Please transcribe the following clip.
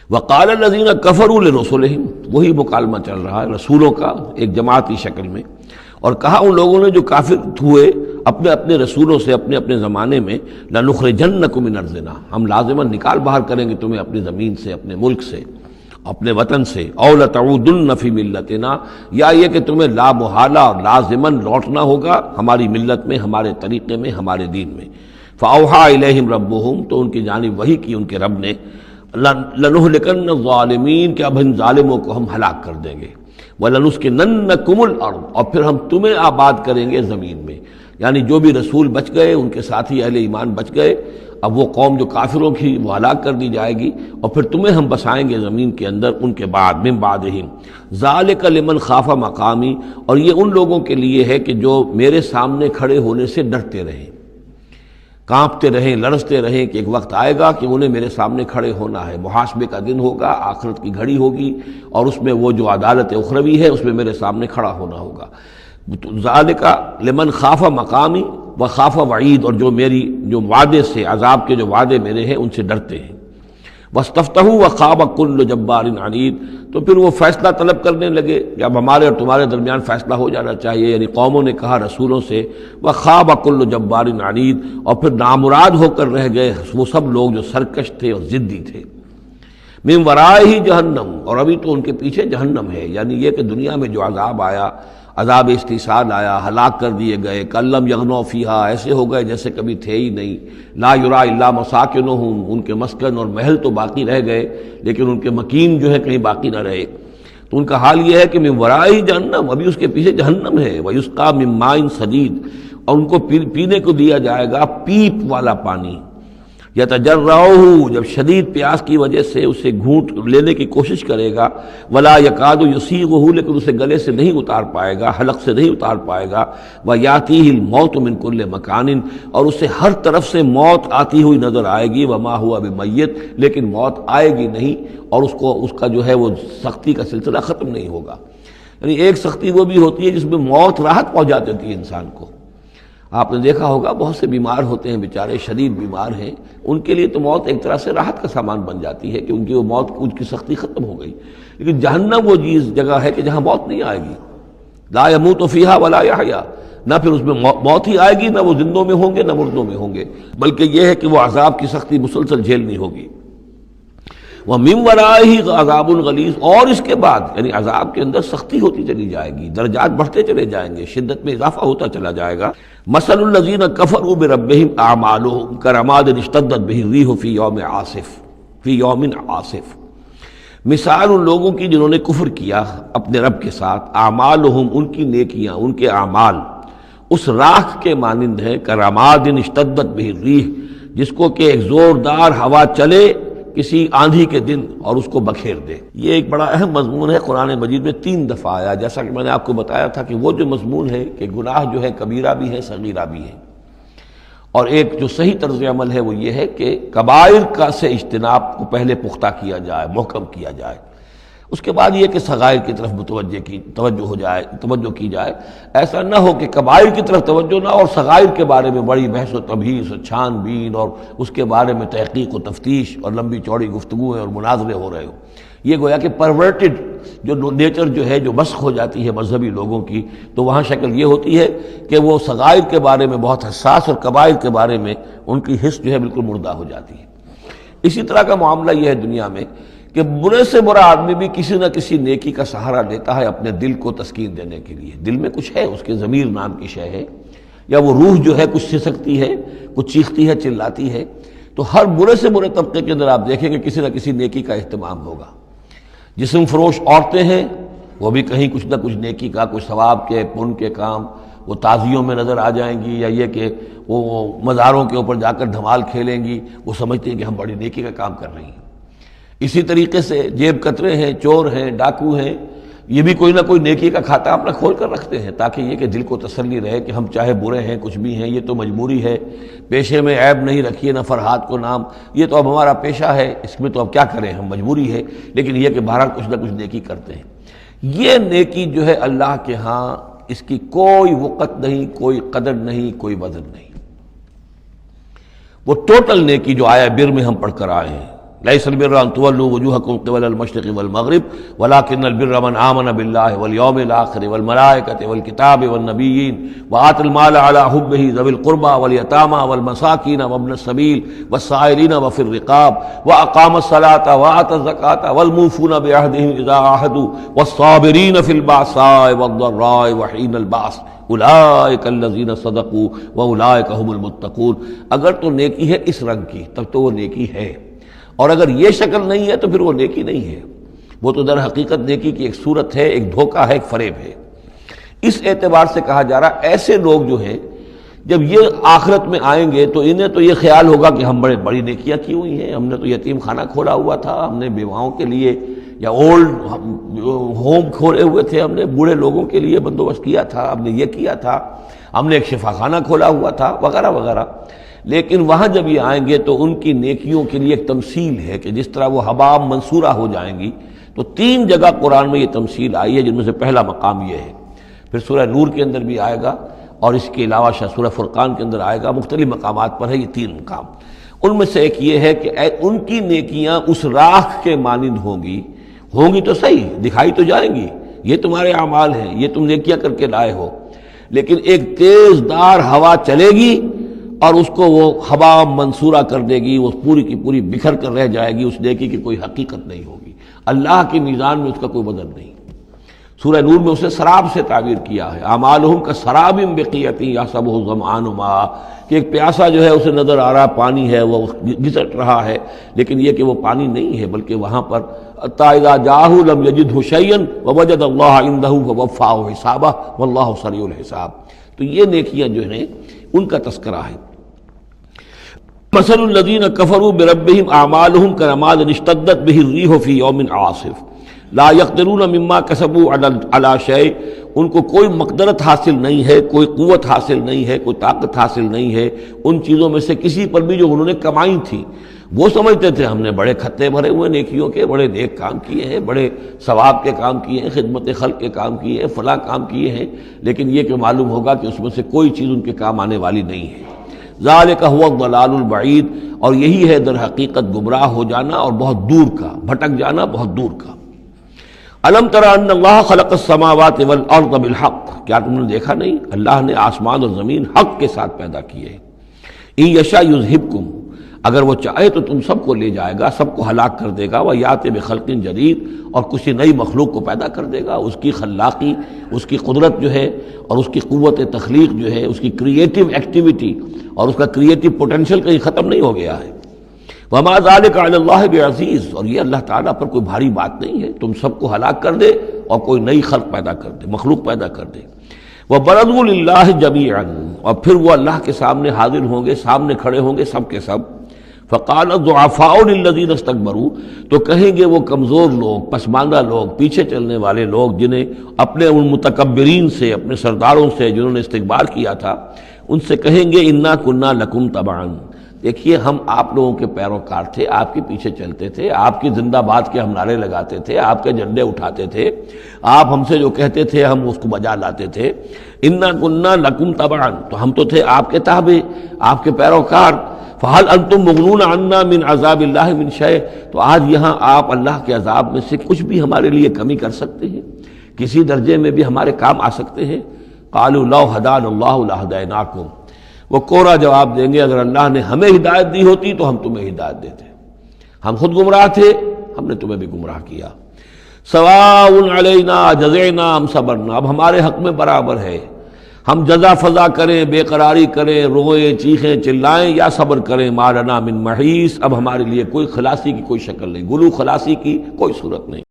وقال الذین کفروا لرسلہم، وہی مکالمہ چل رہا ہے رسولوں کا ایک جماعتی شکل میں، اور کہا ان لوگوں نے جو کافر ہوئے اپنے اپنے رسولوں سے اپنے اپنے زمانے میں، لنخرجنکم من ارضنا، ہم لازماً نکال باہر کریں گے تمہیں اپنی زمین سے، اپنے ملک سے، اپنے وطن سے، او لتعودن فی ملتنا، یا یہ کہ تمہیں لا محالہ اور لازماً لوٹنا ہوگا ہماری ملت میں، ہمارے طریقے میں، ہمارے دین میں۔ فاوحیٰ الیہم ربہم، تو ان کی جانب وحی کی ان کے رب نے، لنہلکن الظالمین، کہ اب ان ظالموں کو ہم ہلاک کر دیں گے، وَلَنُسْكِنَنَّكُمُ الْأَرْضَ، اور پھر ہم تمہیں آباد کریں گے زمین میں۔ یعنی جو بھی رسول بچ گئے، ان کے ساتھی اہل ایمان بچ گئے، اب وہ قوم جو کافروں کی وہ ہلاک کر دی جائے گی، اور پھر تمہیں ہم بسائیں گے زمین کے اندر ان کے بعد، من بعدہم، ذالک لمن خاف مقامی، اور یہ ان لوگوں کے لیے ہے کہ جو میرے سامنے کھڑے ہونے سے ڈرتے رہیں، کانپتے رہیں، لرزتے رہیں کہ ایک وقت آئے گا کہ انہیں میرے سامنے کھڑے ہونا ہے، محاسبے کا دن ہوگا، آخرت کی گھڑی ہوگی، اور اس میں وہ جو عدالت اخروی ہے اس میں میرے سامنے کھڑا ہونا ہوگا۔ ذالک لمن خاف مقامی وخاف وعید، اور جو میری جو وعدے سے، عذاب کے جو وعدے میرے ہیں ان سے ڈرتے ہیں۔ واستفتحوا وخاب کل جبار عنید، تو پھر وہ فیصلہ طلب کرنے لگے کہ اب ہمارے اور تمہارے درمیان فیصلہ ہو جانا چاہیے، یعنی قوموں نے کہا رسولوں سے، وخاب کل جبار عنید، اور پھر نامراد ہو کر رہ گئے وہ سب لوگ جو سرکش تھے اور ضدی تھے۔ من ورائہ جہنم، اور ابھی تو ان کے پیچھے جہنم ہے، یعنی یہ کہ دنیا میں جو عذاب آیا، عذاب استحصال آیا، ہلاک کر دیے گئے، کلم یغنوا فیہا، ایسے ہو گئے جیسے کبھی تھے ہی نہیں، لا یرا الا مساکنہم، ان کے مسکن اور محل تو باقی رہ گئے لیکن ان کے مکین جو ہے کہیں باقی نہ رہے۔ تو ان کا حال یہ ہے کہ من ورائہ جہنم، ابھی اس کے پیچھے جہنم ہے، ویسقا من ماء صدید، اور ان کو پینے کو دیا جائے گا پیپ والا پانی، یتجرعہ، جب شدید پیاس کی وجہ سے اسے گھونٹ لینے کی کوشش کرے گا، ولا یکاد یسیغہ، لیکن اسے گلے سے نہیں اتار پائے گا، حلق سے نہیں اتار پائے گا، ویاتیہ الموت من کل مکان، اور اسے ہر طرف سے موت آتی ہوئی نظر آئے گی، وما ہوا بمیت، لیکن موت آئے گی نہیں، اور اس کا جو ہے وہ سختی کا سلسلہ ختم نہیں ہوگا۔ یعنی ایک سختی وہ بھی ہوتی ہے جس میں موت راحت پہنچا دیتی ہے انسان کو۔ آپ نے دیکھا ہوگا بہت سے بیمار ہوتے ہیں بیچارے، شدید بیمار ہیں، ان کے لیے تو موت ایک طرح سے راحت کا سامان بن جاتی ہے کہ ان کی وہ موت، ان کی سختی ختم ہو گئی۔ لیکن جہنم وہ جگہ ہے کہ جہاں موت نہیں آئے گی، لا یموت فیہا ولا یحیا، نہ پھر اس میں موت ہی آئے گی، نہ وہ زندوں میں ہوں گے نہ مردوں میں ہوں گے، بلکہ یہ ہے کہ وہ عذاب کی سختی مسلسل جھیلنی ہوگی۔ وَمِن وَرَائِهِ عَذَابٌ غَلِيظٌ، اور اس کے بعد یعنی عذاب کے اندر سختی ہوتی چلی جائے گی، درجات بڑھتے چلے جائیں گے، شدت میں اضافہ ہوتا چلا جائے گا۔ مثل الذین کفروا بربہم اعمالہم کرماد اشتدت بہ الریح فی یوم عاصف، مثال ان لوگوں کی جنہوں نے کفر کیا اپنے رب کے ساتھ، اعمالہم، ان کی نیکیاں، ان کے اعمال اس راکھ کے مانند ہیں، کرماد اشتدت بہ الریح، جس کو کہ ایک زوردار ہوا چلے کسی آندھی کے دن اور اس کو بکھیر دے۔ یہ ایک بڑا اہم مضمون ہے، قرآن مجید میں 3 دفعہ آیا، جیسا کہ میں نے آپ کو بتایا تھا کہ وہ جو مضمون ہے کہ گناہ جو ہے کبیرہ بھی ہے، صغیرہ بھی ہے، اور ایک جو صحیح طرز عمل ہے وہ یہ ہے کہ کبائر کا سے اجتناب کو پہلے پختہ کیا جائے، محکم کیا جائے، اس کے بعد یہ کہ صغائر کی طرف توجہ کی جائے۔ ایسا نہ ہو کہ کبائر کی طرف توجہ نہ ہو اور صغائر کے بارے میں بڑی بحث و تبحیث اور چھان بین اور اس کے بارے میں تحقیق و تفتیش اور لمبی چوڑی گفتگویں اور مناظرے ہو رہے ہو۔ یہ گویا کہ پرورٹڈ جو نیچر جو ہے، جو مسخ ہو جاتی ہے مذہبی لوگوں کی، تو وہاں شکل یہ ہوتی ہے کہ وہ صغائر کے بارے میں بہت حساس اور کبائر کے بارے میں ان کی حس جو ہے بالکل مردہ ہو جاتی ہے۔ اسی طرح کا معاملہ یہ ہے دنیا میں کہ برے سے برا آدمی بھی کسی نہ کسی نیکی کا سہارا لیتا ہے اپنے دل کو تسکین دینے کے لیے۔ دل میں کچھ ہے، اس کے ضمیر نام کی شے ہے، یا وہ روح جو ہے کچھ سسکتی ہے، کچھ چیختی ہے، چلاتی ہے، تو ہر برے سے برے طبقے کے اندر آپ دیکھیں کہ کسی نہ کسی نیکی کا اہتمام ہوگا۔ جسم فروش عورتیں ہیں، وہ بھی کہیں کچھ نہ کچھ نیکی کا، کچھ ثواب کے، پن کے کام وہ تعزیوں میں نظر آ جائیں گی، یا یہ کہ وہ مزاروں کے اوپر جا کر دھمال کھیلیں گی، وہ سمجھتے ہیں کہ ہم بڑی نیکی کا کام کر رہی ہیں۔ اسی طریقے سے جیب کترے ہیں، چور ہیں، ڈاکو ہیں، یہ بھی کوئی نہ کوئی نیکی کا کھاتا اپنا کھول کر رکھتے ہیں، تاکہ یہ کہ دل کو تسلی رہے کہ ہم چاہے برے ہیں، کچھ بھی ہیں، یہ تو مجبوری ہے، پیشے میں عیب نہیں رکھیے نہ فرحات کو نام، یہ تو اب ہمارا پیشہ ہے، اس میں تو اب کیا کریں، ہم مجبوری ہے، لیکن یہ کہ بہرحال کچھ نہ کچھ نیکی کرتے ہیں۔ یہ نیکی جو ہے اللہ کے ہاں اس کی کوئی وقت نہیں، کوئی قدر نہیں، کوئی وزن نہیں۔ وہ ٹوٹل نیکی جو آیا بر میں ہم پڑھ کر آئے ہیں، لیس البر ان تولوا وجوہکم قبل المشرق والمغرب ولکن البر من آمن باللہ والیوم الآخر والملائکۃ والکتاب والنبیین وآتى المال على حبه ذوی القربى والیتامى والمساکین وابن السبیل والسائلین وفی الرقاب واقام الصلاة وآتى الزکاة والموفون بعہدهم اذا عاہدوا والصابرین فی البأساء والضراء وحین البأس اولئک الذین صدقوا واولئک هم المتقون۔ اگر تو نیکی ہے اس رنگ کی تب تو وہ نیکی ہے، اور اگر یہ شکل نہیں ہے تو پھر وہ نیکی نہیں ہے، وہ تو در حقیقت نیکی کی ایک صورت ہے، ایک دھوکہ ہے، ایک فریب ہے۔ اس اعتبار سے کہا جا رہا ایسے لوگ جو ہیں جب یہ آخرت میں آئیں گے تو انہیں تو یہ خیال ہوگا کہ ہم بڑی نیکیاں کی ہوئی ہیں، ہم نے تو یتیم خانہ کھولا ہوا تھا، ہم نے بیواؤں کے لیے یا اولڈ ہوم کھولے ہوئے تھے، ہم نے بوڑھے لوگوں کے لیے بندوبست کیا تھا، ہم نے یہ کیا تھا، ہم نے ایک شفا خانہ کھولا ہوا تھا وغیرہ وغیرہ۔ لیکن وہاں جب یہ آئیں گے تو ان کی نیکیوں کے لیے ایک تمثیل ہے کہ جس طرح وہ حباب منصورہ ہو جائیں گی، تو 3 جگہ قرآن میں یہ تمثیل آئی ہے، جن میں سے پہلا مقام یہ ہے، پھر سورہ نور کے اندر بھی آئے گا، اور اس کے علاوہ سورہ فرقان کے اندر آئے گا، مختلف مقامات پر ہے یہ 3 مقام۔ ان میں سے ایک یہ ہے کہ ان کی نیکیاں اس راکھ کے مانند ہوں گی تو صحیح دکھائی تو جائیں گی، یہ تمہارے اعمال ہیں، یہ تم نیکیاں کر کے لائے ہو، لیکن ایک تیز دار ہوا چلے گی اور اس کو وہ ہوا منصورہ کر دے گی، وہ پوری کی پوری بکھر کر رہ جائے گی، اس نیکی کی کوئی حقیقت نہیں ہوگی، اللہ کی میزان میں اس کا کوئی وزن نہیں۔ سورہ نور میں اسے سراب سے تعبیر کیا ہے، اعمالہم کسراب بقیۃ یحسبہ الظمآن ماء، کہ ایک پیاسا جو ہے اسے نظر آ رہا پانی ہے، وہ گھسٹ رہا ہے، لیکن یہ کہ وہ پانی نہیں ہے، بلکہ وہاں پر حتیٰ اذا جاءہ لم یجدہ شیئا ووجد اللہ عندہ فوفاہ حسابہ واللہ سریع الحساب۔ تو یہ نیکیاں جو ہیں ان کا تذکرہ ہے۔ مثل الذین کفروا بربہم اعمالہم کرماد اشتدت بہ الریح فی یوم عاصف لا یقدرون مما کسبوا علی شیء، ان کو کوئی مقدرت حاصل نہیں ہے، کوئی قوت حاصل نہیں ہے، کوئی طاقت حاصل نہیں ہے ان چیزوں میں سے کسی پر بھی جو انہوں نے کمائی تھی۔ وہ سمجھتے تھے ہم نے بڑے کھتے بھرے ہوئے نیکیوں کے، بڑے نیک کام کیے ہیں، بڑے ثواب کے کام کیے ہیں، خدمت خلق کے کام کیے ہیں، فلاں کام کیے ہیں، لیکن یہ کہ معلوم ہوگا کہ اس میں سے کوئی چیز ان کے کام آنے والی نہیں ہے۔ ذالک هو الضلال البعید، اور یہی ہے در حقیقت گمراہ ہو جانا اور بہت دور کا، بھٹک جانا بہت دور کا۔ الم تر ان اللہ خلق السماوات والارض بالحق، کیا تم نے دیکھا نہیں اللہ نے آسمان اور زمین حق کے ساتھ پیدا کیے ہیں۔ ان یشاء یذہبکم، اگر وہ چاہے تو تم سب کو لے جائے گا، سب کو ہلاک کر دے گا، ویأتی بخلق جدید، اور کسی نئی مخلوق کو پیدا کر دے گا۔ اس کی خلاقی، اس کی قدرت جو ہے اور اس کی قوت تخلیق جو ہے، اس کی کریٹیو ایکٹیویٹی اور اس کا کریٹیو پوٹینشیل کہیں ختم نہیں ہو گیا ہے۔ وما ذلک علی اللہ بعزیز، اور یہ اللہ تعالیٰ پر کوئی بھاری بات نہیں ہے، تم سب کو ہلاک کر دے اور کوئی نئی خلق پیدا کر دے، مخلوق پیدا کر دے۔ وبرزوا للہ جمیعا، اور پھر وہ اللہ کے سامنے حاضر ہوں گے، سامنے کھڑے ہوں گے سب کے سب۔ فقال الضعفاء للذین استکبروا، تو کہیں گے وہ کمزور لوگ، پسماندہ لوگ، پیچھے چلنے والے لوگ، جنہیں اپنے ان متکبرین سے، اپنے سرداروں سے جنہوں نے استکبار کیا تھا، ان سے کہیں گے انا کنا لکم تبعا، دیکھیے ہم آپ لوگوں کے پیروکار تھے، آپ کے پیچھے چلتے تھے، آپ کی زندہ باد کے ہم نعرے لگاتے تھے، آپ کے جھنڈے اٹھاتے تھے، آپ ہم سے جو کہتے تھے ہم اس کو بجا لاتے تھے۔ انا کنا لکم تبعا، تو ہم تو تھے آپ کے تابع، آپ کے پیروکار۔ فہل انتم مغنون عنا من عذاب اللہ من شیء، تو آج یہاں آپ اللہ کے عذاب میں سے کچھ بھی ہمارے لیے کمی کر سکتے ہیں، کسی درجے میں بھی ہمارے کام آ سکتے ہیں؟ قالوا لو ہدانا اللہ لہدیناکم، وہ کوڑا جواب دیں گے اگر اللہ نے ہمیں ہدایت دی ہوتی تو ہم تمہیں ہدایت دیتے، ہم خود گمراہ تھے، ہم نے تمہیں بھی گمراہ کیا۔ سواء علینا جزعنا ام صبرنا، اب ہمارے حق میں برابر ہے، ہم جزا فضا کریں، بے قراری کریں، روئیں، چیخیں، چلائیں یا صبر کریں۔ ما لنا من محیص، اب ہمارے لیے کوئی خلاصی کی کوئی شکل نہیں، گلو خلاصی کی کوئی صورت نہیں۔